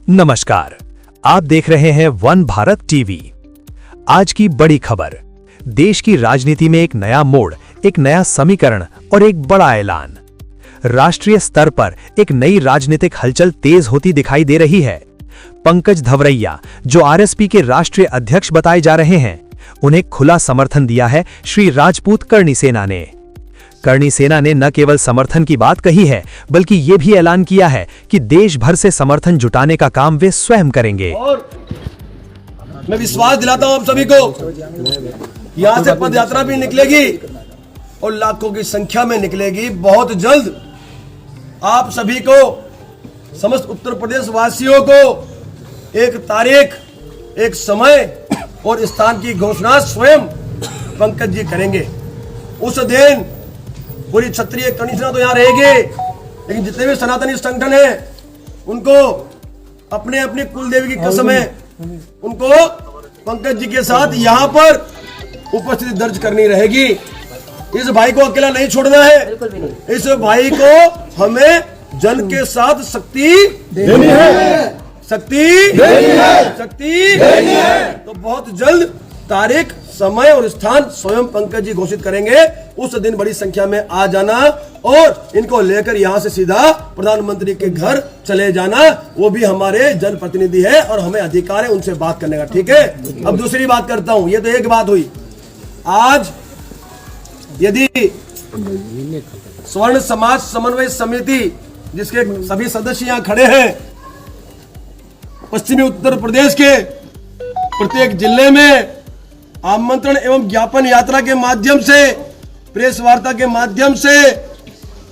नमस्कार, आप देख रहे हैं वन भारत टीवी। आज की बड़ी खबर, देश की राजनीति में एक नया मोड़, एक नया समीकरण और एक बड़ा ऐलान। राष्ट्रीय स्तर पर एक नई राजनीतिक हलचल तेज होती दिखाई दे रही है। पंकज धवरैया, जो आरएसपी के राष्ट्रीय अध्यक्ष बताए जा रहे हैं, उन्हें खुला समर्थन दिया है श्री राजपूत करणी सेना ने। करणी सेना ने न केवल समर्थन की बात कही है, बल्कि ये भी ऐलान किया है कि देश भर से समर्थन जुटाने का काम वे स्वयं करेंगे। और मैं विश्वास दिलाता हूं आप सभी को, यहां से पद यात्रा भी निकलेगी और लाखों की संख्या में निकलेगी। बहुत जल्द आप सभी को, समस्त उत्तर प्रदेश वासियों को एक तारीख, एक समय और स्थान की घोषणा स्वयं पंकज जी करेंगे। उस दिन पूरी क्षत्रिय करणी सेना तो यहाँ रहेगी, लेकिन जितने भी सनातनी संगठन है उनको अपने अपने कुल देवी की कसम है, उनको पंकज जी के साथ यहाँ पर उपस्थिति दर्ज करनी रहेगी। इस भाई को अकेला नहीं छोड़ना है, इस भाई को हमें जन के साथ शक्ति देनी है, शक्ति देनी है। तो बहुत जल्द तारीख, समय और स्थान स्वयं पंकज जी घोषित करेंगे। उस दिन बड़ी संख्या में आ जाना और इनको लेकर यहां से सीधा प्रधानमंत्री के घर चले जाना। वो भी हमारे जनप्रतिनिधि है और हमें अधिकार है उनसे बात करने का, ठीक है। अब दूसरी बात करता हूं, ये तो एक बात हुई। आज यदि स्वर्ण समाज समन्वय समिति, जिसके सभी सदस्य यहां खड़े हैं, पश्चिमी उत्तर प्रदेश के प्रत्येक जिले में आमंत्रण एवं ज्ञापन यात्रा के माध्यम से, प्रेस वार्ता के माध्यम से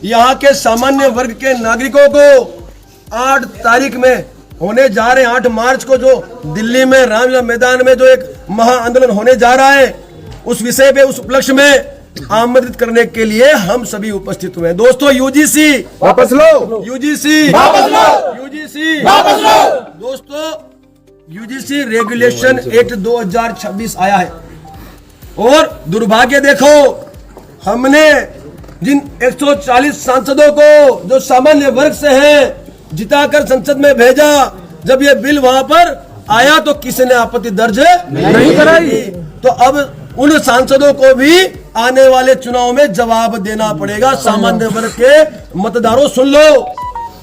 यहाँ के सामान्य वर्ग के नागरिकों को 8 तारीख में होने जा रहे, 8 मार्च को जो दिल्ली में रामलीला मैदान में जो एक महा आंदोलन होने जा रहा है, उस विषय पे, उस उपलक्ष्य में आमंत्रित करने के लिए हम सभी उपस्थित हुए हैं। दोस्तों, यूजीसी वापस लो, यूजीसी वापस लो, यूजीसी वापस लो। दोस्तों, यूजीसी रेगुलेशन एक्ट 2026 आया है और दुर्भाग्य देखो, हमने जिन 140 सांसदों को जो सामान्य वर्ग से हैं जिताकर संसद में भेजा, जब ये बिल वहां पर आया तो किसी ने आपत्ति दर्ज नहीं कराई। तो अब उन सांसदों को भी आने वाले चुनाव में जवाब देना पड़ेगा। सामान्य वर्ग के मतदारों, सुन लो।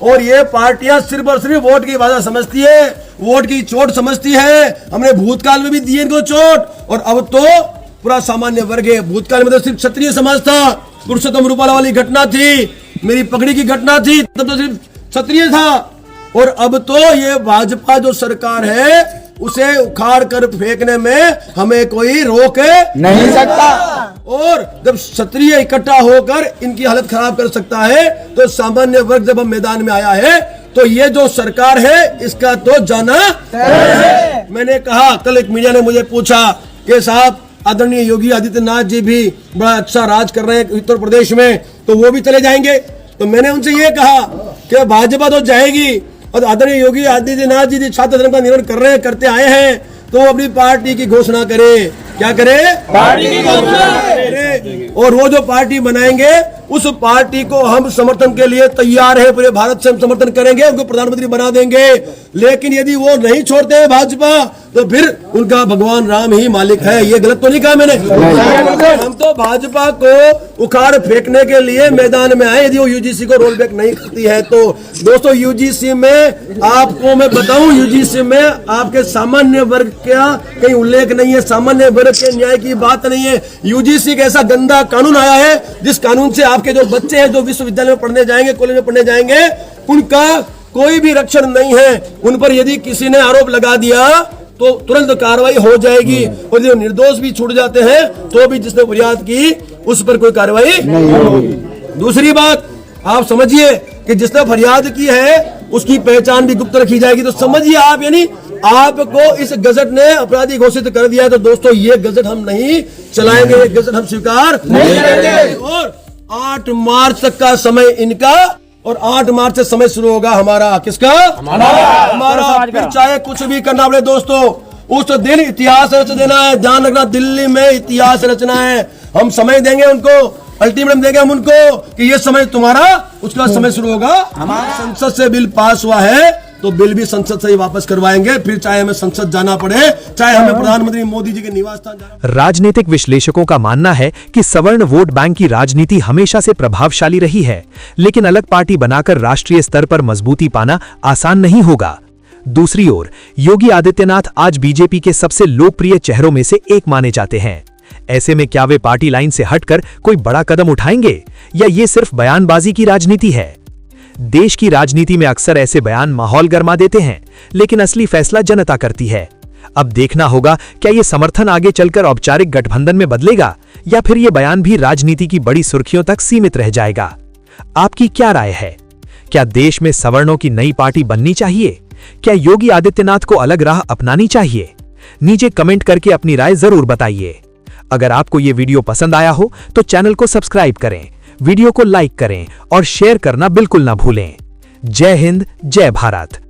और ये पार्टियां सिर्फ और सिर्फ वोट की भाषा समझती है, वोट की चोट समझती है। हमने भूतकाल में भी दी इनको चोट, और अब तो पूरा सामान्य वर्ग है। भूतकाल में तो सिर्फ क्षत्रिय समाज था, पुरुषोत्तम रूपाला वाली घटना थी, मेरी पगड़ी की घटना थी, तब तो सिर्फ क्षत्रिय था। और अब तो ये भाजपा जो सरकार है, उसे उखाड़ कर फेंकने में हमें कोई रोक नहीं सकता। और जब क्षत्रिय इकट्ठा होकर इनकी हालत खराब कर सकता है, तो सामान्य वर्ग जब हम मैदान में आया है, तो ये जो सरकार है इसका तो जाना है। मैंने कहा, कल एक मीडिया ने मुझे पूछा कि साहब, आदरणीय योगी आदित्यनाथ जी भी बड़ा अच्छा राज कर रहे हैं उत्तर प्रदेश में, तो वो भी चले जाएंगे। तो मैंने उनसे ये कहा कि भाजपा तो जाएगी, और आदरणीय योगी आदित्यनाथ जी छात्र धर्म का निर्माण कर रहे हैं, करते आए हैं, तो वो अपनी पार्टी की घोषणा करे। क्या करे? पार्टी की घोषणा करे। और वो जो पार्टी बनाएंगे, उस पार्टी को हम समर्थन के लिए तैयार है, पूरे भारत से हम समर्थन करेंगे, उनको प्रधानमंत्री बना देंगे। लेकिन यदि वो नहीं छोड़ते हैं भाजपा, तो फिर उनका भगवान राम ही मालिक है। ये गलत तो नहीं कहा मैंने? हम तो भाजपा को उखाड़ फेंकने के लिए मैदान में आए, यदि वो यूजीसी को रोल बैक नहीं करती है तो। दोस्तों, यूजीसी में आपको मैं बताऊं, यूजीसी में आपके सामान्य वर्ग का कहीं उल्लेख नहीं है, सामान्य वर्ग के न्याय की बात नहीं है। यूजीसी का ऐसा गंदा कानून आया है, जिस कानून से आपके जो बच्चे हैं, जो विश्वविद्यालय में पढ़ने जाएंगे, कॉलेज में पढ़ने जाएंगे, उनका कोई भी रक्षण नहीं है। उन पर यदि किसी ने आरोप लगा दिया तो तुरंत कार्रवाई हो जाएगी, और जो निर्दोष भी छूट जाते हैं तो भी जिसने फरियाद की उस पर कोई कार्रवाई नहीं होगी। दूसरी बात आप समझिए कि जिसने फरियाद की है उसकी पहचान भी गुप्त रखी जाएगी। तो समझिए आप, यानी आपको इस गजट ने अपराधी घोषित कर दिया है। तो दोस्तों, ये गजट हम नहीं चलाएंगे, ये गजट हम स्वीकार नहीं करेंगे। और 8 मार्च तक का समय इनका, और 8 मार्च से समय शुरू होगा हमारा। किसका? हमारा। फिर चाहे कुछ भी करना पड़े दोस्तों, उस दिन इतिहास रच देना है। ध्यान रखना, दिल्ली में इतिहास रचना है। हम समय देंगे उनको, अल्टीमेटम देंगे हम उनको कि ये समय तुम्हारा, उसके बाद समय शुरू होगा। हमारा संसद से बिल पास हुआ है तो बिल भी संसद से ही वापस करवाएंगे, फिर चाहे हमें संसद जाना पड़े, चाहे हमें प्रधानमंत्री मोदी जी के निवास स्थान जाना। राजनीतिक विश्लेषकों का मानना है कि सवर्ण वोट बैंक की राजनीति हमेशा से प्रभावशाली रही है, लेकिन अलग पार्टी बनाकर राष्ट्रीय स्तर पर मजबूती पाना आसान नहीं होगा। दूसरी ओर योगी आदित्यनाथ आज बीजेपी के सबसे लोकप्रिय चेहरों में से एक माने जाते हैं। ऐसे में क्या वे पार्टी लाइन से हटकर कोई बड़ा कदम उठाएंगे या ये सिर्फ बयानबाजी की राजनीति है? देश की राजनीति में अक्सर ऐसे बयान माहौल गरमा देते हैं, लेकिन असली फैसला जनता करती है। अब देखना होगा क्या ये समर्थन आगे चलकर औपचारिक गठबंधन में बदलेगा या फिर ये बयान भी राजनीति की बड़ी सुर्खियों तक सीमित रह जाएगा। आपकी क्या राय है? क्या देश में सवर्णों की नई पार्टी बननी चाहिए? क्या योगी आदित्यनाथ को अलग राह अपनानी चाहिए? नीचे कमेंट करके अपनी राय जरूर बताइए। अगर आपको ये वीडियो पसंद आया हो तो चैनल को सब्सक्राइब करें, वीडियो को लाइक करें और शेयर करना बिल्कुल ना भूलें। जय हिंद, जय भारत।